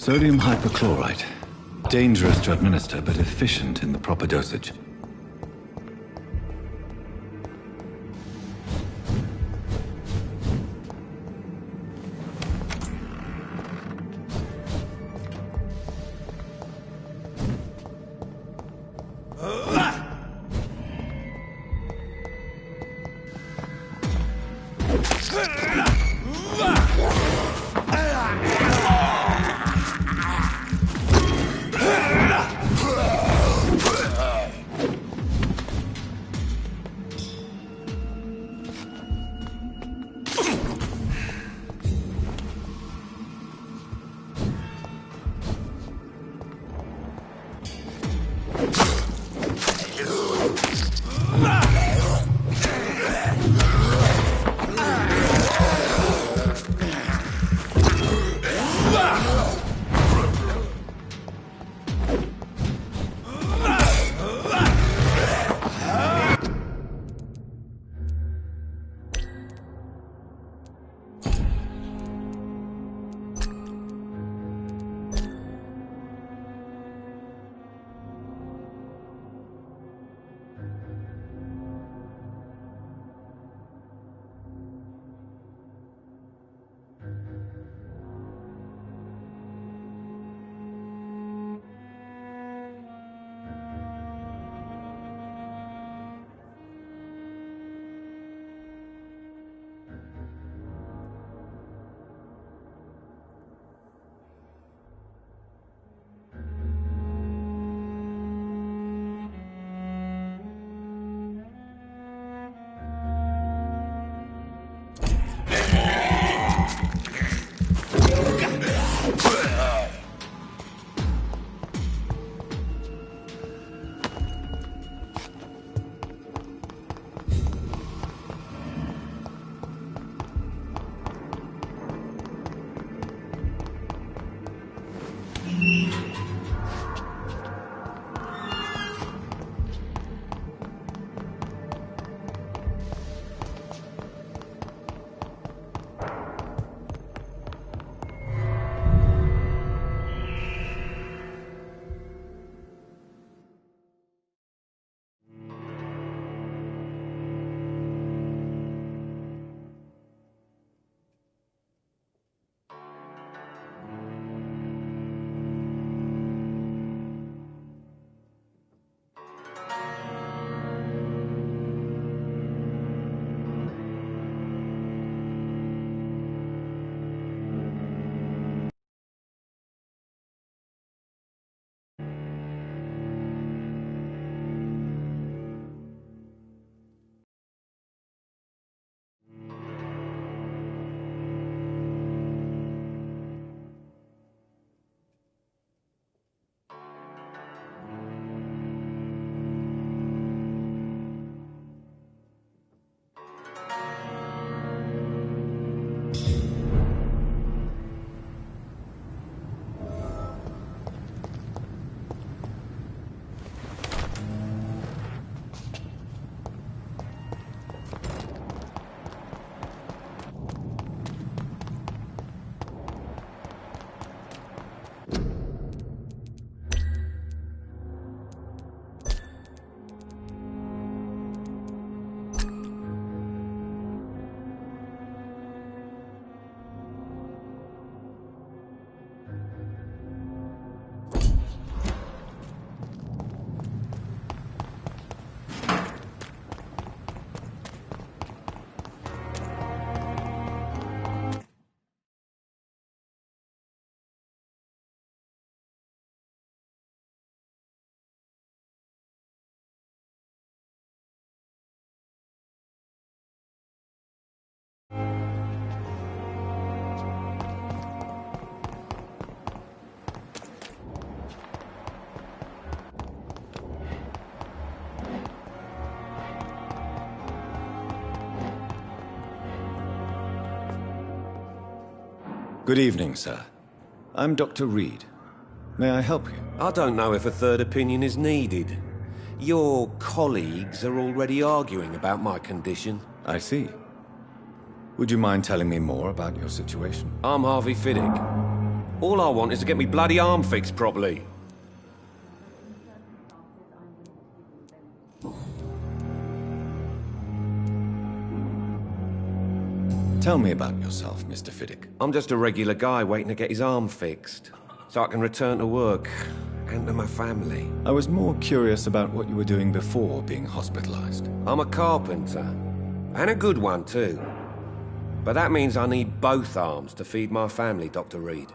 Sodium hypochlorite. Dangerous to administer, but efficient in the proper dosage. Good evening, sir. I'm Dr. Reed. May I help you? I don't know if a third opinion is needed. Your colleagues are already arguing about my condition. I see. Would you mind telling me more about your situation? I'm Harvey Fiddick. All I want is to get me bloody arm fixed properly. Tell me about yourself, Mr. Fiddick. I'm just a regular guy waiting to get his arm fixed, so I can return to work and to my family. I was more curious about what you were doing before being hospitalized. I'm a carpenter, and a good one too. But that means I need both arms to feed my family, Dr. Reed.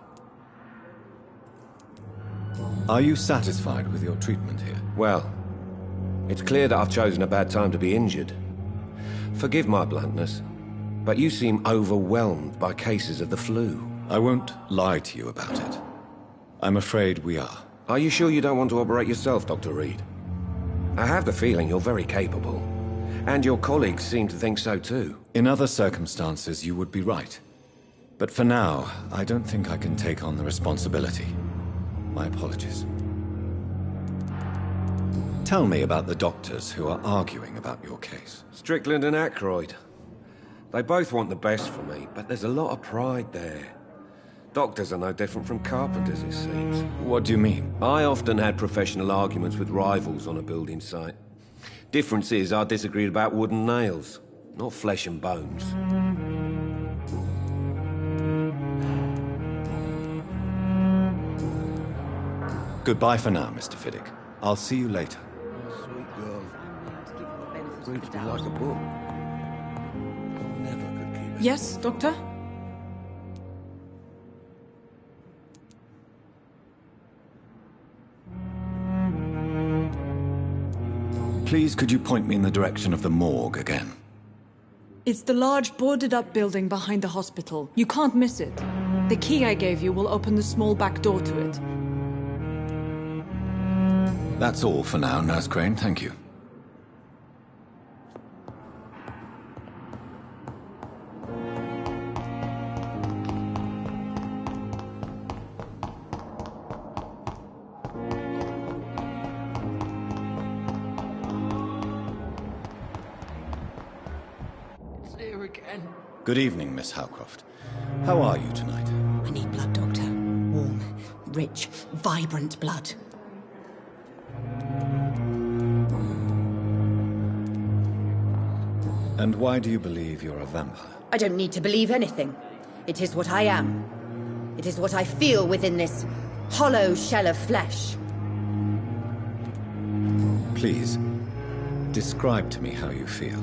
Are you satisfied with your treatment here? Well, it's clear that I've chosen a bad time to be injured. Forgive my bluntness, but you seem overwhelmed by cases of the flu. I won't lie to you about it. I'm afraid we are. Are you sure you don't want to operate yourself, Dr. Reed? I have the feeling you're very capable. And your colleagues seem to think so too. In other circumstances, you would be right. But for now, I don't think I can take on the responsibility. My apologies. Tell me about the doctors who are arguing about your case. Strickland and Aykroyd. They both want the best for me, but there's a lot of pride there. Doctors are no different from carpenters, it seems. What do you mean? I often had professional arguments with rivals on a building site. Difference is, I disagreed about wood and nails, not flesh and bones. Goodbye for now, Mr. Fiddick. I'll see you later. Sweet girl. Reads me like a book. Never could keep it. Yes, Doctor? Please, could you point me in the direction of the morgue again? It's the large boarded-up building behind the hospital. You can't miss it. The key I gave you will open the small back door to it. That's all for now, Nurse Crane. Thank you. Good evening, Miss Howcroft. How are you tonight? I need blood, Doctor. Warm, rich, vibrant blood. And why do you believe you're a vampire? I don't need to believe anything. It is what I am. It is what I feel within this hollow shell of flesh. Please, describe to me how you feel.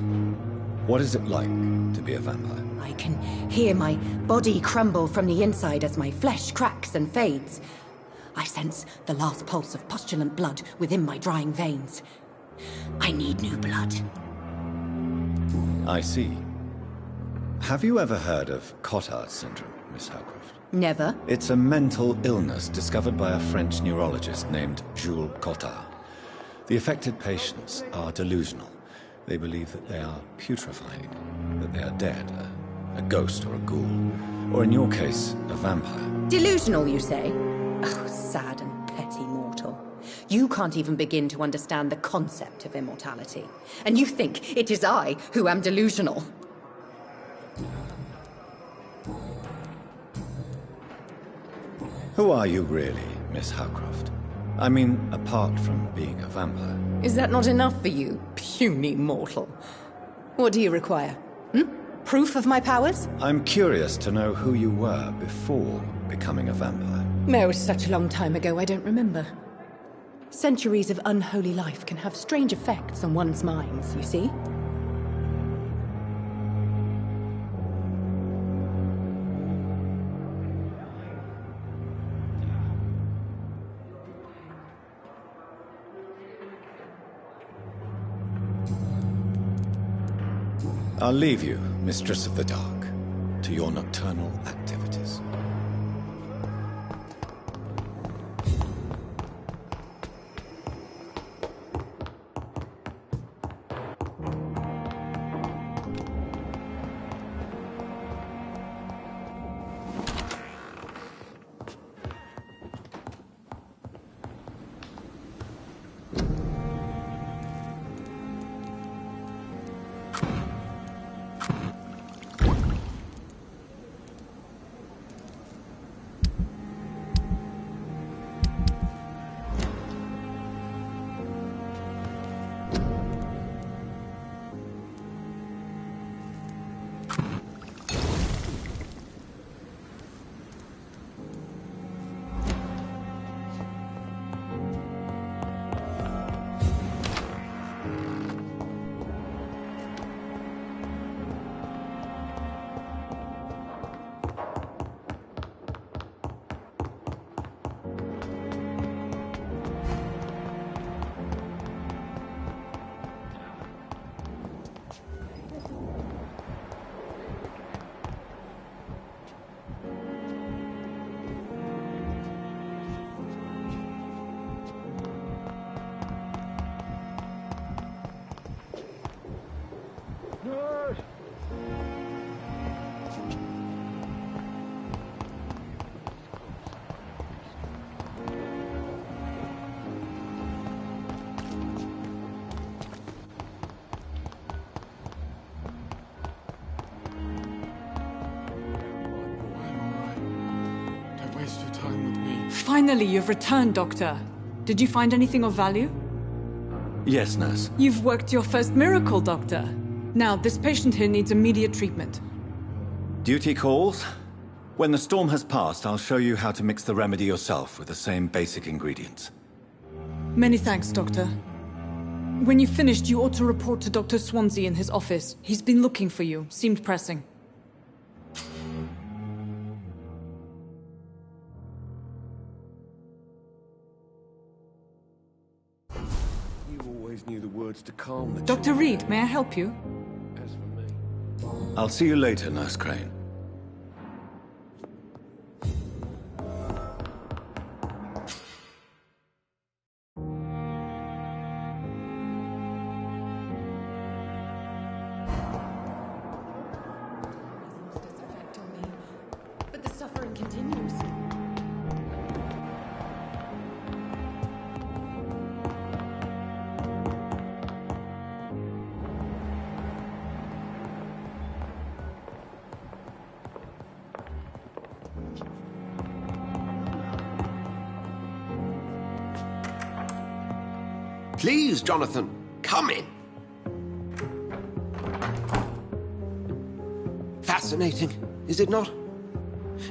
What is it like to be a vampire? I can hear my body crumble from the inside as my flesh cracks and fades. I sense the last pulse of postulant blood within my drying veins. I need new blood. I see. Have you ever heard of Cotard syndrome, Miss Howcroft? Never. It's a mental illness discovered by a French neurologist named Jules Cotard. The affected patients are delusional. They believe that they are putrefying, that they are dead, a ghost or a ghoul, or in your case, a vampire. Delusional, you say? Oh, sad and petty mortal. You can't even begin to understand the concept of immortality. And you think it is I who am delusional. Who are you really, Miss Howcroft? I mean, apart from being a vampire. Is that not enough for you, puny mortal? What do you require? Proof of my powers? I'm curious to know who you were before becoming a vampire. No, it's such a long time ago, I don't remember. Centuries of unholy life can have strange effects on one's minds, you see? I'll leave you, Mistress of the Dark, to your nocturnal activities. Finally, you've returned, Doctor. Did you find anything of value? Yes, nurse. You've worked your first miracle, Doctor. Now, this patient here needs immediate treatment. Duty calls. When the storm has passed, I'll show you how to mix the remedy yourself with the same basic ingredients. Many thanks, Doctor. When you've finished, you ought to report to Dr. Swansea in his office. He's been looking for you. Seemed pressing. You always knew the words to calm the Dr. Reed, may I help you? As for me... I'll see you later, Nurse Crane. Effect on me, but the suffering continues. Please, Jonathan, come in. Fascinating, is it not?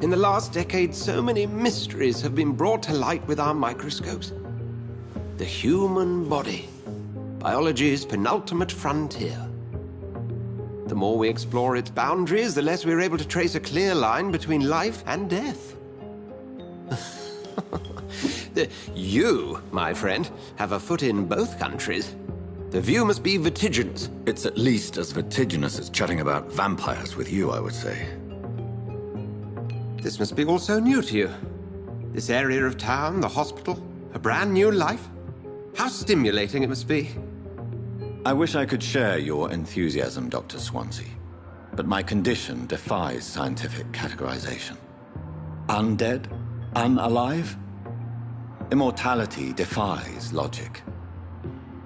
In the last decade, so many mysteries have been brought to light with our microscopes. The human body, biology's penultimate frontier. The more we explore its boundaries, the less we're able to trace a clear line between life and death. You, my friend, have a foot in both countries. The view must be vertiginous. It's at least as vertiginous as chatting about vampires with you, I would say. This must be all so new to you. This area of town, the hospital, a brand new life. How stimulating it must be. I wish I could share your enthusiasm, Dr. Swansea, but my condition defies scientific categorization. Undead? Unalive? Immortality defies logic.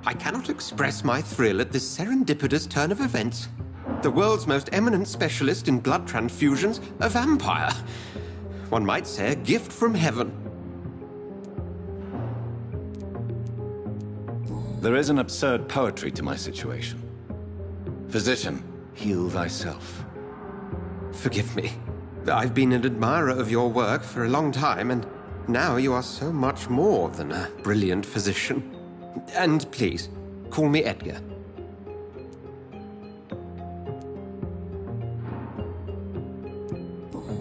I cannot express my thrill at this serendipitous turn of events. The world's most eminent specialist in blood transfusions, a vampire. One might say a gift from heaven. There is an absurd poetry to my situation. Physician, heal thyself. Forgive me. I've been an admirer of your work for a long time, and now you are so much more than a brilliant physician. And please, call me Edgar.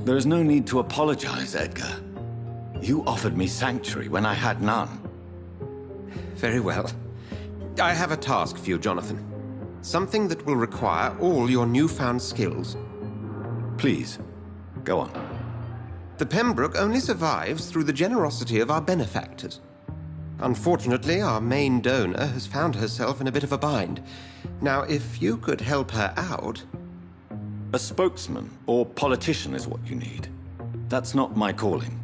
There is no need to apologize, Edgar. You offered me sanctuary when I had none. Very well. I have a task for you, Jonathan. Something that will require all your newfound skills. Please, go on. The Pembroke only survives through the generosity of our benefactors. Unfortunately, our main donor has found herself in a bit of a bind. Now, if you could help her out... A spokesman or politician is what you need. That's not my calling.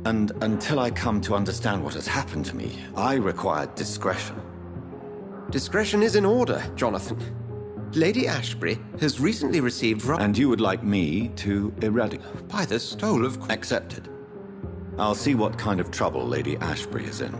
And until I come to understand what has happened to me, I require discretion. Discretion is in order, Jonathan. Lady Ashbury has recently received... And you would like me to eradicate? By the stole of... Accepted. I'll see what kind of trouble Lady Ashbury is in.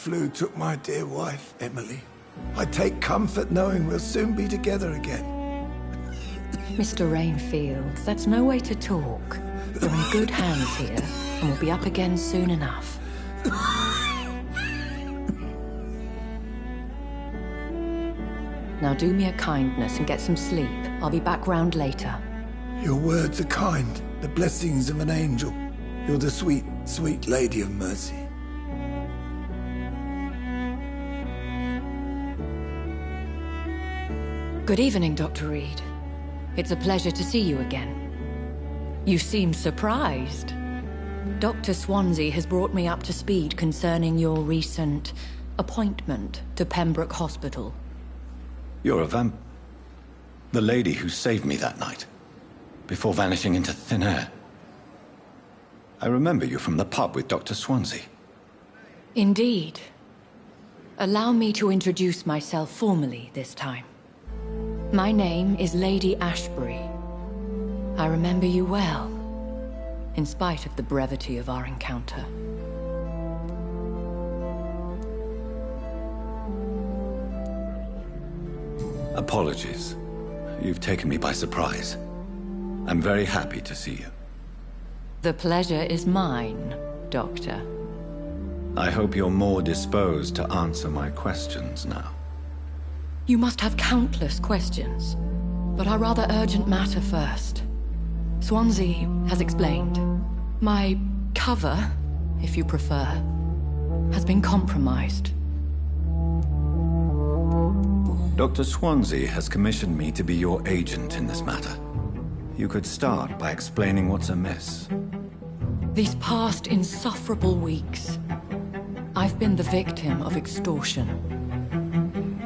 flu took my dear wife, Emily. I take comfort knowing we'll soon be together again. Mr. Rainfield, that's no way to talk. You're in good hands here, and we'll be up again soon enough. Now do me a kindness and get some sleep. I'll be back round later. Your words are kind, the blessings of an angel. You're the sweet, sweet Lady of Mercy. Good evening, Dr. Reed. It's a pleasure to see you again. You seem surprised. Dr. Swansea has brought me up to speed concerning your recent appointment to Pembroke Hospital. You're a vamp... The lady who saved me that night, before vanishing into thin air. I remember you from the pub with Dr. Swansea. Indeed. Allow me to introduce myself formally this time. My name is Lady Ashbury. I remember you well, in spite of the brevity of our encounter. Apologies. You've taken me by surprise. I'm very happy to see you. The pleasure is mine, Doctor. I hope you're more disposed to answer my questions now. You must have countless questions, but our rather urgent matter first. Swansea has explained. My cover, if you prefer, has been compromised. Dr. Swansea has commissioned me to be your agent in this matter. You could start by explaining what's amiss. These past insufferable weeks, I've been the victim of extortion.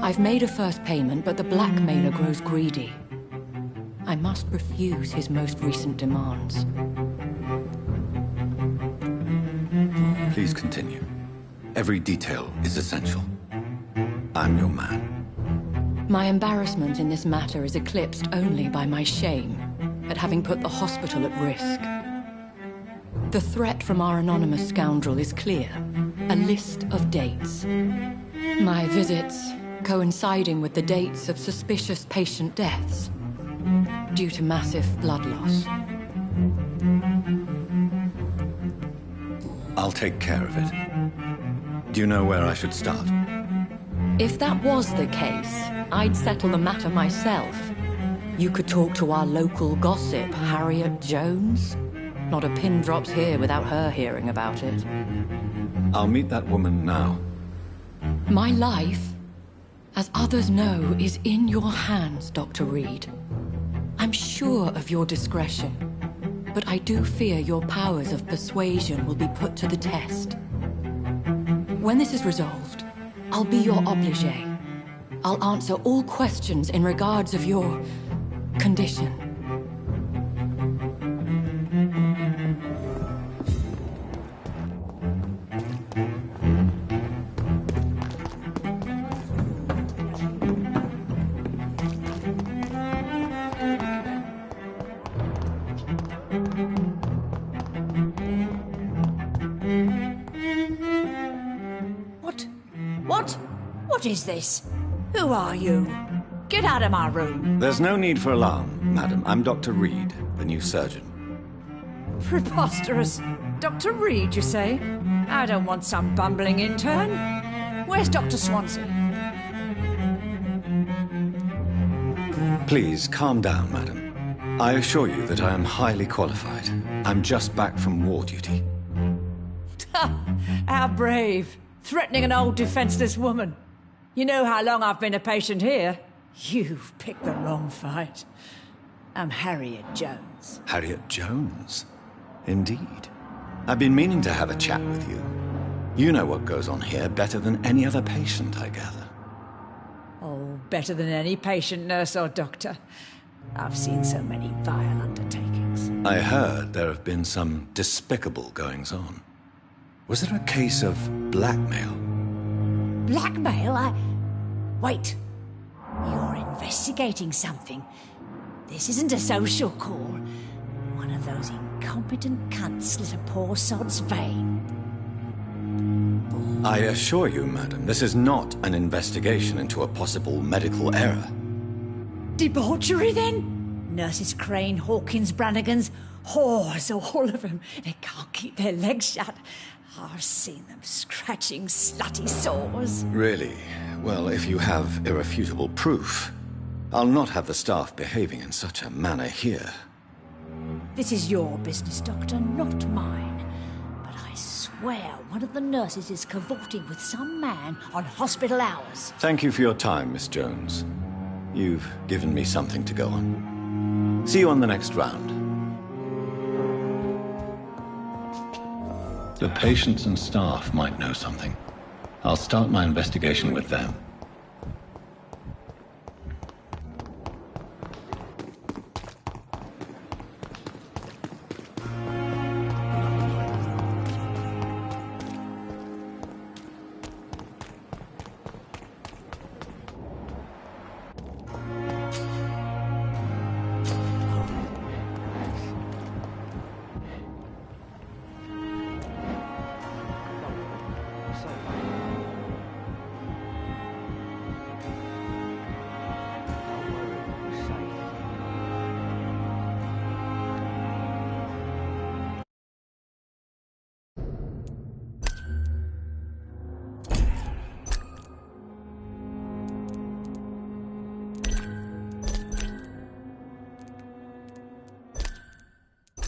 I've made a first payment, but the blackmailer grows greedy. I must refuse his most recent demands. Please continue. Every detail is essential. I'm your man. My embarrassment in this matter is eclipsed only by my shame at having put the hospital at risk. The threat from our anonymous scoundrel is clear. A list of dates. My visits coinciding with the dates of suspicious patient deaths due to massive blood loss. I'll take care of it. Do you know where I should start? If that was the case, I'd settle the matter myself. You could talk to our local gossip, Harriet Jones. Not a pin drops here without her hearing about it. I'll meet that woman now. My life, as others know, is in your hands, Dr. Reed. I'm sure of your discretion, but I do fear your powers of persuasion will be put to the test. When this is resolved, I'll be your obligé. I'll answer all questions in regards of your condition. What is this? Who are you? Get out of my room. There's no need for alarm, madam. I'm Dr. Reed, the new surgeon. Preposterous. Dr. Reed, you say? I don't want some bumbling intern. Where's Dr. Swansea? Please, calm down, madam. I assure you that I am highly qualified. I'm just back from war duty. How brave. Threatening an old defenseless woman. You know how long I've been a patient here? You've picked the wrong fight. I'm Harriet Jones. Harriet Jones? Indeed. I've been meaning to have a chat with you. You know what goes on here better than any other patient, I gather. Oh, better than any patient, nurse or doctor. I've seen so many vile undertakings. I heard there have been some despicable goings-on. Was there a case of blackmail? Blackmail? Wait. You're investigating something. This isn't a social call. One of those incompetent cunts slit a poor sod's vein. I assure you, madam, this is not an investigation into a possible medical error. Debauchery, then? Nurses Crane, Hawkins, Brannigans, whores, all of them. They can't keep their legs shut. I've seen them scratching slutty sores. Really? Well, if you have irrefutable proof, I'll not have the staff behaving in such a manner here. This is your business, Doctor, not mine. But I swear one of the nurses is cavorting with some man on hospital hours. Thank you for your time, Miss Jones. You've given me something to go on. See you on the next round. The patients and staff might know something. I'll start my investigation with them.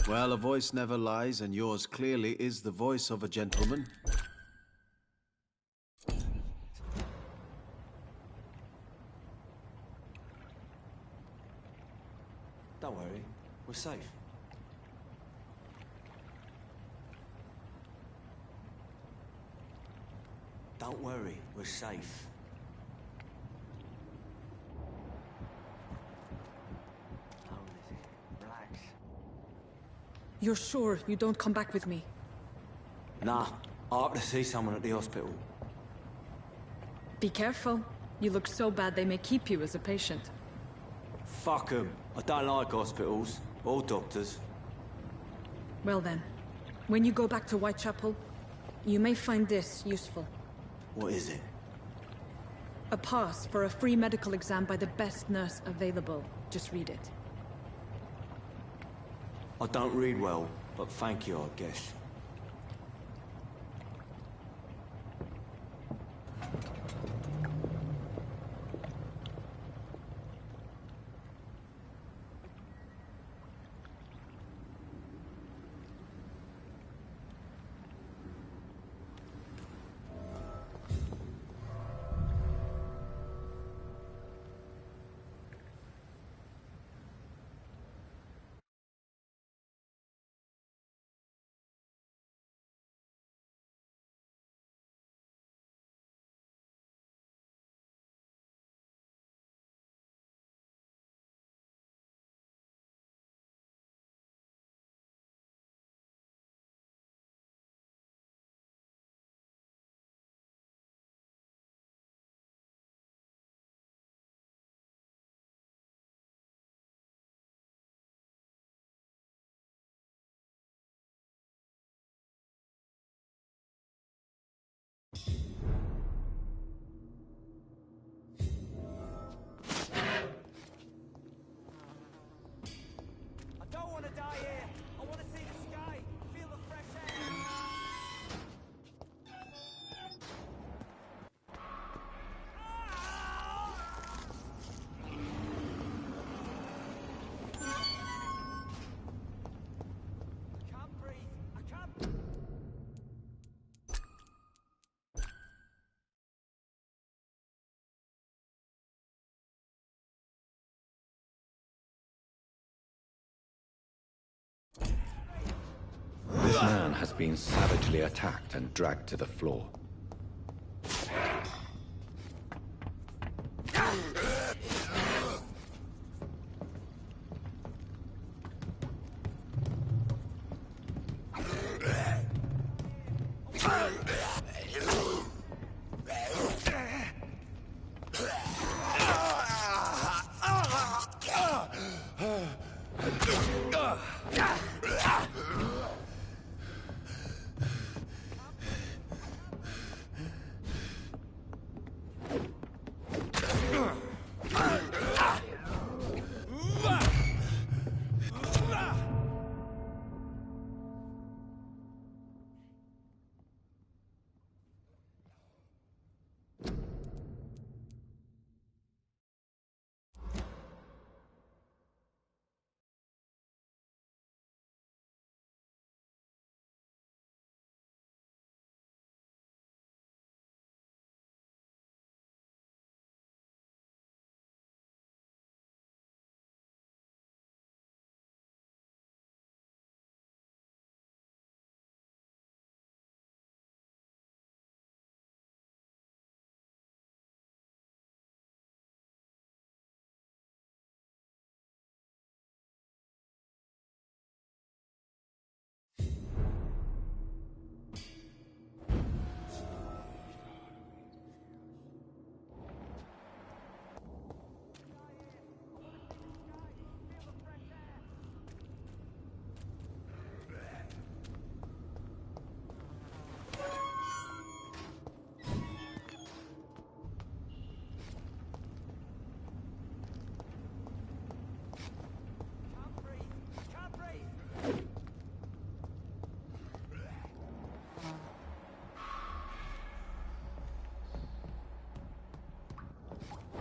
Well, a voice never lies, and yours clearly is the voice of a gentleman. Don't worry, we're safe. Don't worry, we're safe. How is it? Relax. You're sure you don't come back with me? Nah, I have to see someone at the hospital. Be careful. You look so bad they may keep you as a patient. Fuck 'em. I don't like hospitals, or doctors. Well then, when you go back to Whitechapel, you may find this useful. What is it? A pass for a free medical exam by the best nurse available. Just read it. I don't read well, but thank you, I guess. This man has been savagely attacked and dragged to the floor.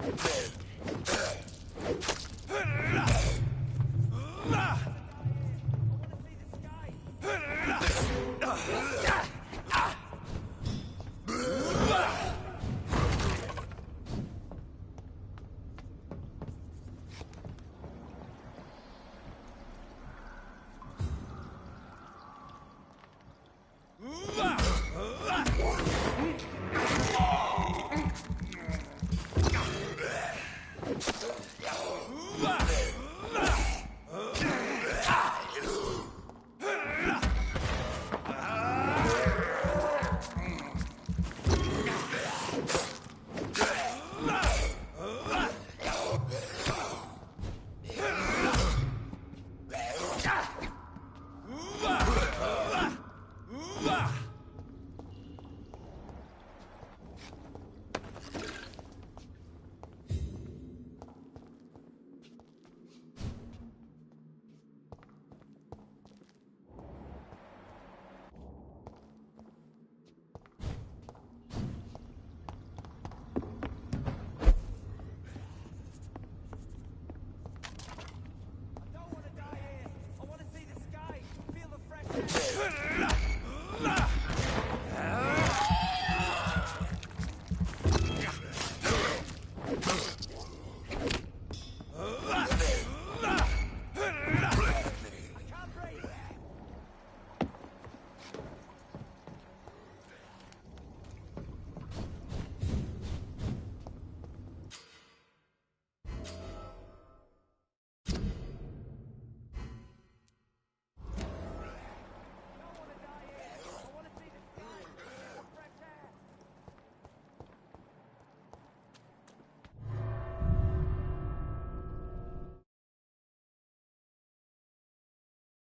I don't want to die here. I want to see the sky, feel the fresh air.